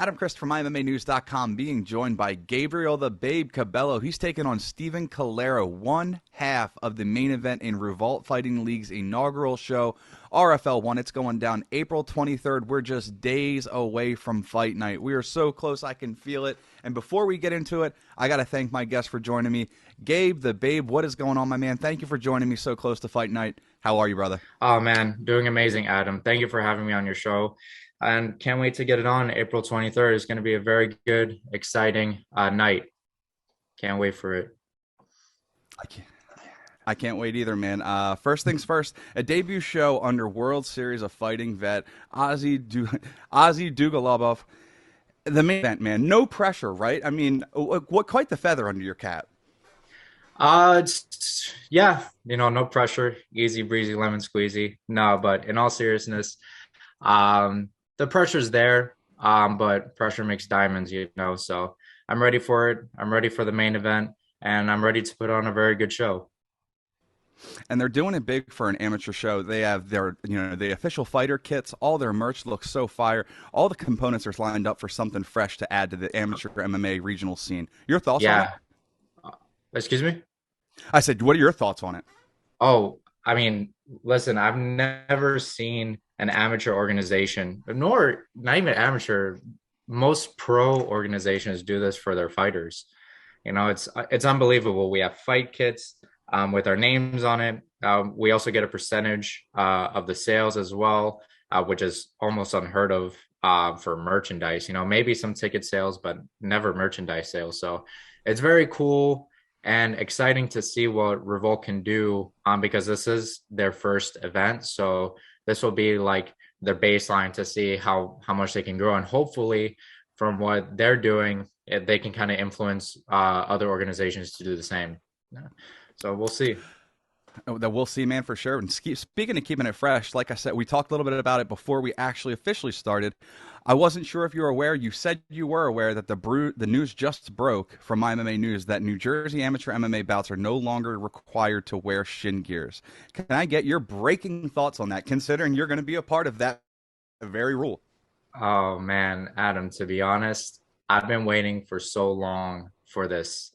Adam Chris from MyMMANews.com being joined by Gabriel the Babe Cabello. He's taking on Steven Calero, one half of the main event in Revolt Fighting Leagues' inaugural show, RFL 1. It's going down April 23rd. We're just days away from fight night. We are so close, I can feel it. And before we get into it, I got to thank my guest for joining me. Gabe the Babe, what is going on, my man? Thank you for joining me so close to fight night. How are you, brother? Oh man, doing amazing, Adam. Thank you for having me on your show. And can't wait to get it on April 23rd. It's going to be a very good, exciting night. Can't wait for it. I can't. I can't wait either, man. First things first, a debut show under World Series of Fighting vet Ozzy Dugalobov. The main event, man. No pressure, right? I mean, what quite the feather under your cap. Yeah, no pressure, easy breezy, lemon squeezy. No, but in all seriousness, the pressure's there, but pressure makes diamonds. So I'm ready for it. I'm ready for the main event, and I'm ready to put on a very good show. And they're doing it big for an amateur show. They have the official fighter kits. All their merch looks so fire. All the components are lined up for something fresh to add to the amateur MMA regional scene. Your thoughts on it? Yeah. Excuse me? I said, what are your thoughts on it? Oh, I mean, listen, I've never seen an amateur organization, nor not even amateur. Most pro organizations do this for their fighters. It's unbelievable. We have fight kits with our names on it. We also get a percentage of the sales as well, which is almost unheard of for merchandise. Maybe some ticket sales, but never merchandise sales. So it's very cool and exciting to see what Revolt can do because this is their first event. So this will be like their baseline to see how much they can grow. And hopefully from what they're doing, they can kind of influence other organizations to do the same. Yeah. So we'll see. That we'll see, man, for sure. And speaking of keeping it fresh, like I said, we talked a little bit about it before we actually officially started. I wasn't sure if you were aware. You said you were aware that the news just broke from MyMMANews that New Jersey amateur MMA bouts are no longer required to wear shin gears. Can I get your breaking thoughts on that, considering you're going to be a part of that very rule? Oh man, Adam, to be honest, I've been waiting for so long for this.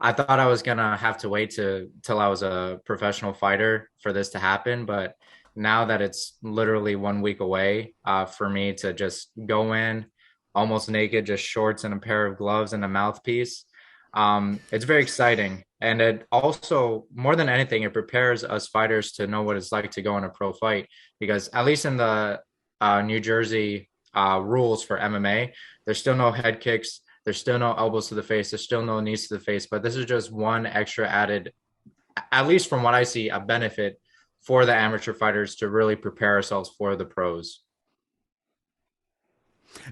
I thought I was gonna have to wait till I was a professional fighter for this to happen, but now that it's literally 1 week away, for me to just go in almost naked, just shorts and a pair of gloves and a mouthpiece, it's very exciting. And it also, more than anything, it prepares us fighters to know what it's like to go in a pro fight. Because at least in the New Jersey rules for MMA, there's still no head kicks. There's still no elbows to the face. There's still no knees to the face. But this is just one extra added, at least from what I see, a benefit for the amateur fighters to really prepare ourselves for the pros.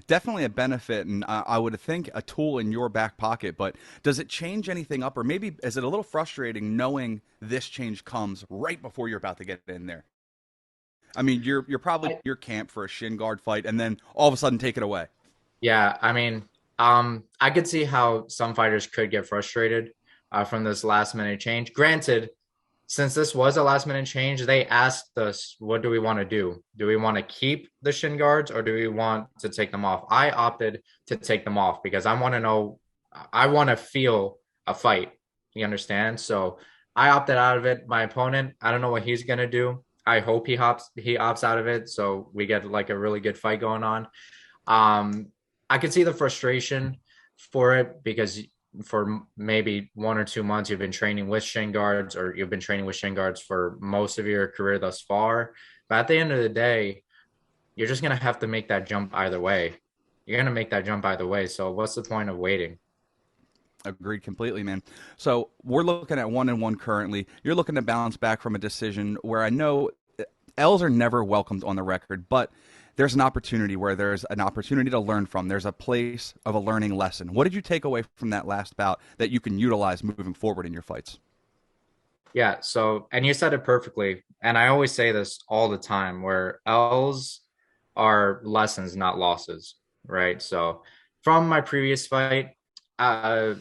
Definitely a benefit, and I would think a tool in your back pocket. But does it change anything up, or maybe is it a little frustrating knowing this change comes right before you're about to get in there? I mean, you're probably I, your camp for a shin guard fight, and then all of a sudden take it away. yeah, I mean, I could see how some fighters could get frustrated from this last minute change. Granted, since this was a last minute change, they asked us, what do we want to do? Do we want to keep the shin guards or do we want to take them off? I opted to take them off because I want to know, I want to feel a fight. You understand? So I opted out of it. My opponent, I don't know what he's gonna do. I hope he opts out of it so we get like a really good fight going on. Um, I could see the frustration for it because for maybe 1 or 2 months you've been training with shin guards or you've been training with shin guards for most of your career thus far. But at the end of the day, you're just gonna have to make that jump either way. You're gonna make that jump either way. So what's the point of waiting? Agreed completely, man. So we're looking at 1-1 currently. You're looking to bounce back from a decision where I know L's are never welcomed on the record, but there's an opportunity where there's an opportunity to learn from. There's a place of a learning lesson. What did you take away from that last bout that you can utilize moving forward in your fights? Yeah, so and you said it perfectly. And I always say this all the time where L's are lessons, not losses, right? So from my previous fight, uh,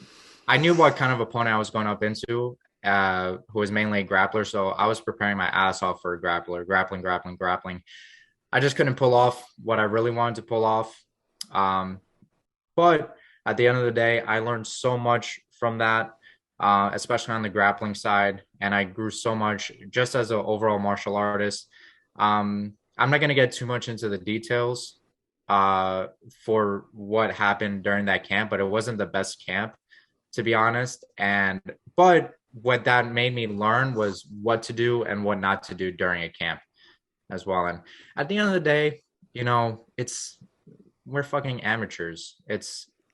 I knew what kind of opponent I was going up into, who was mainly a grappler. So I was preparing my ass off for a grappler, grappling, grappling, grappling. I just couldn't pull off what I really wanted to pull off. Um, but at the end of the day, I learned so much from that, especially on the grappling side, and I grew so much just as an overall martial artist. I'm not going to get too much into the details uh, for what happened during that camp, but it wasn't the best camp, to be honest. But what that made me learn was what to do and what not to do during a camp as well. And at the end of the day, it's we're fucking amateurs.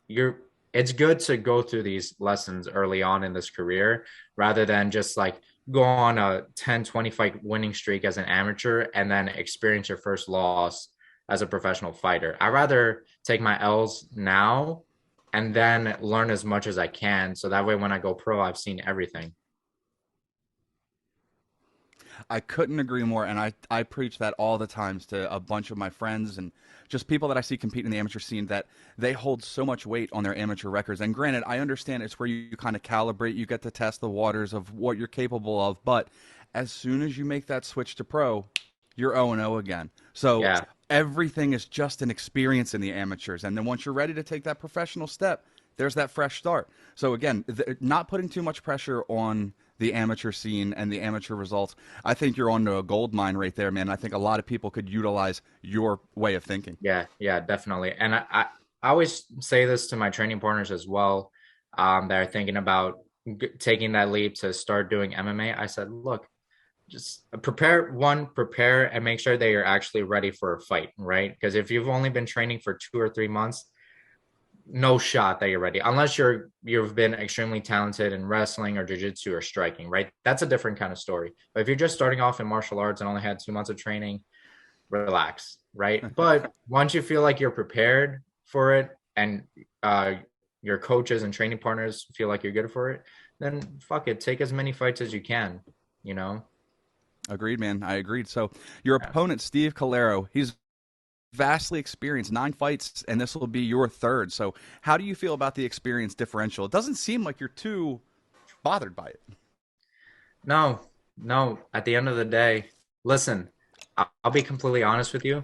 You're it's good to go through these lessons early on in this career rather than just like go on a 10-20 fight winning streak as an amateur and then experience your first loss as a professional fighter. I'd rather take my L's now and then learn as much as I can so that way when I go pro, I've seen everything. I couldn't agree more, and I preach that all the times to a bunch of my friends and just people that I see compete in the amateur scene that they hold so much weight on their amateur records. And granted, I understand it's where you kind of calibrate, you get to test the waters of what you're capable of, but as soon as you make that switch to pro, you're 0 and 0 again. So Yeah. everything is just an experience in the amateurs, and then once you're ready to take that professional step, there's that fresh start. So again, not putting too much pressure on the amateur scene and the amateur results. I think you're onto a gold mine right there, man. I think a lot of people could utilize your way of thinking. Yeah, yeah, definitely. And I always say this to my training partners as well, that are thinking about taking that leap to start doing MMA. I said, look, just prepare and make sure that you're actually ready for a fight, right? Because if you've only been training for 2 or 3 months, no shot that you're ready, unless you've been extremely talented in wrestling or jiu-jitsu or striking, right? That's a different kind of story. But if you're just starting off in martial arts and only had 2 months of training, relax, right? But once you feel like you're prepared for it and uh, your coaches and training partners feel like you're good for it, then fuck it, take as many fights as you can, you know? Agreed, man. I agreed. So your Yeah. opponent, Steve Calero, he's vastly experienced, 9 fights, and this will be your third. So how do you feel about the experience differential? It doesn't seem like you're too bothered by it. No, no, at the end of the day, listen, I'll be completely honest with you.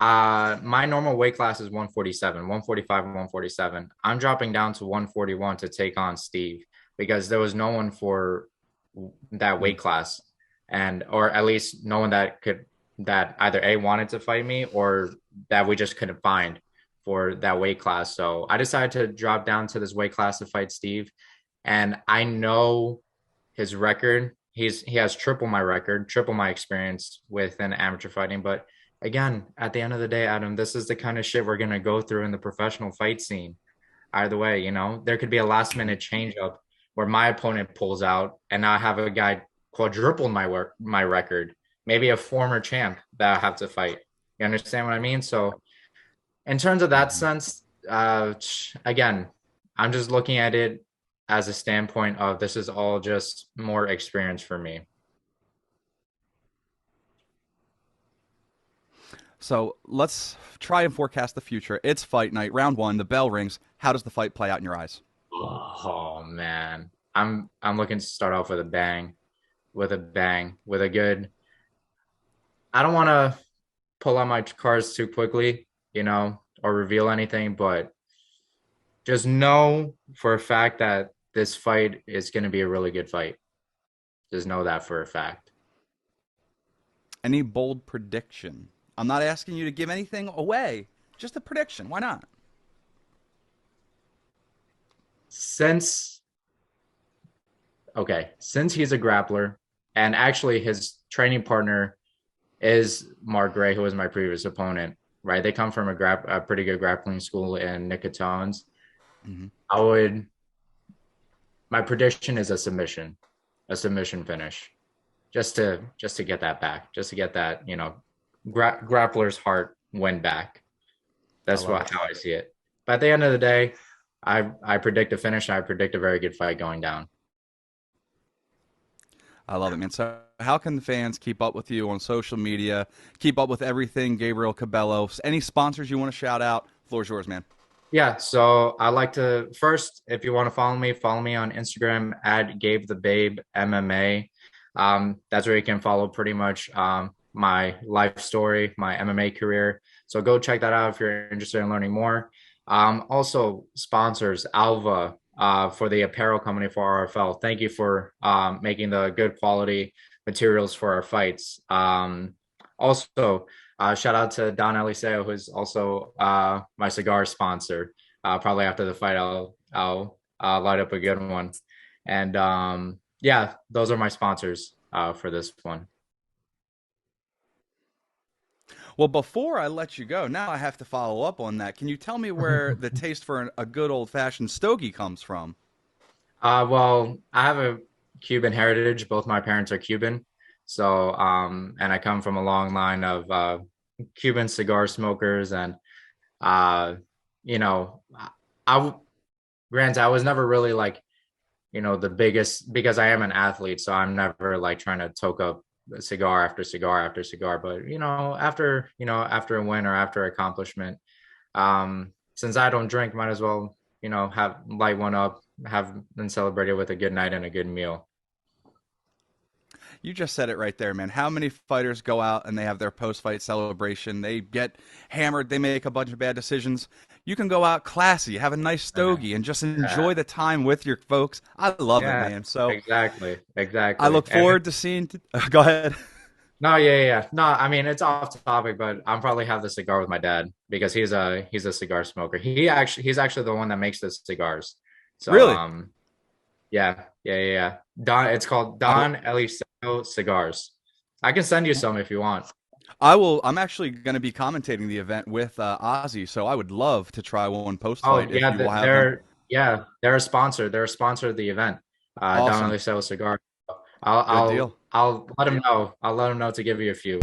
My normal weight class is 147, 145, and 147. I'm dropping down to 141 to take on Steve because there was no one for that Mm. weight class, and or at least no one that either A wanted to fight me or that we just couldn't find for that weight class. So I decided to drop down to this weight class to fight Steve. And I know his record. He has triple my record, triple my experience within amateur fighting. But again, at the end of the day, Adam, this is the kind of shit we're gonna go through in the professional fight scene. Either way, there could be a last minute change up where my opponent pulls out, and now I have a guy quadruple my record, maybe a former champ that I have to fight. You understand what I mean? So in terms of that Mhm. sense, again, I'm just looking at it as a standpoint of this is all just more experience for me. So let's try and forecast the future. It's fight night, round one. The bell rings. How does the fight play out in your eyes? Oh man, I'm looking to start off with a bang, with a good. I don't want to pull out my cards too quickly, or reveal anything, but just know for a fact that this fight is going to be a really good fight. Just know that for a fact. Any bold prediction? I'm not asking you to give anything away. Just a prediction. Why not? Since since he's a grappler, and actually his training partner is Mark Gray, who was my previous opponent. Right, they come from a pretty good grappling school in Nicatones. Hmm. I would My prediction is a submission finish, just to get that back, just to get that grappler's heart win back. I That's love it. how I see it. But at the end of the day, I predict a finish. And I predict a very good fight going down. I love it, man. So, how can the fans keep up with you on social media? Keep up with everything Gabriel Cabello. Any sponsors you want to shout out? Floor's yours, man. Yeah, so I like to first, if you want to follow me on Instagram at Gabe the Babe MMA. That's where you can follow pretty much my life story, my MMA career. So go check that out if you're interested in learning more. Also, sponsors Alva for the apparel company for RFL. Thank you for making the good quality materials for our fights. Also, shout out to Don Eliseo, who's also my cigar sponsor. Probably after the fight, I'll light up a good one. And yeah, those are my sponsors for this one. Well, before I let you go, now I have to follow up on that. Can you tell me where the taste for a good old fashioned stogie comes from? Well, I have a Cuban heritage. Both my parents are Cuban. So, and I come from a long line of Cuban cigar smokers. And, uh, you know, I, granted, I was never really like, the biggest because I am an athlete. So I'm never like trying to toke up cigar after cigar after cigar. But, after a win or after accomplishment, since I don't drink, might as well, have light one up, have been celebrated with a good night and a good meal. You just said it right there, man. How many fighters go out and they have their post fight celebration? They get hammered, they make a bunch of bad decisions. You can go out classy, have a nice stogie, and just Yeah, enjoy the time with your folks. I love it, yeah, man. So exactly, I exactly. look And forward to seeing. Go ahead. no, yeah, yeah, yeah. No, I mean it's off topic, but I'm probably have the cigar with my dad because he's a cigar smoker. He's actually the one that makes the cigars. So Really? yeah, yeah, yeah, yeah. Don, it's called I, Don Eliseo Cigars. I can send you some if you want. I will. I'm actually going to be commentating the event with Ozzy, so I would love to try one post Oh fight if yeah, you will have them. they're yeah, they're a sponsor. They're a sponsor of the event. Don Awesome. Eliseo Cigar. I'll Good deal. I'll I'll let him know. I'll let him know to give you a few.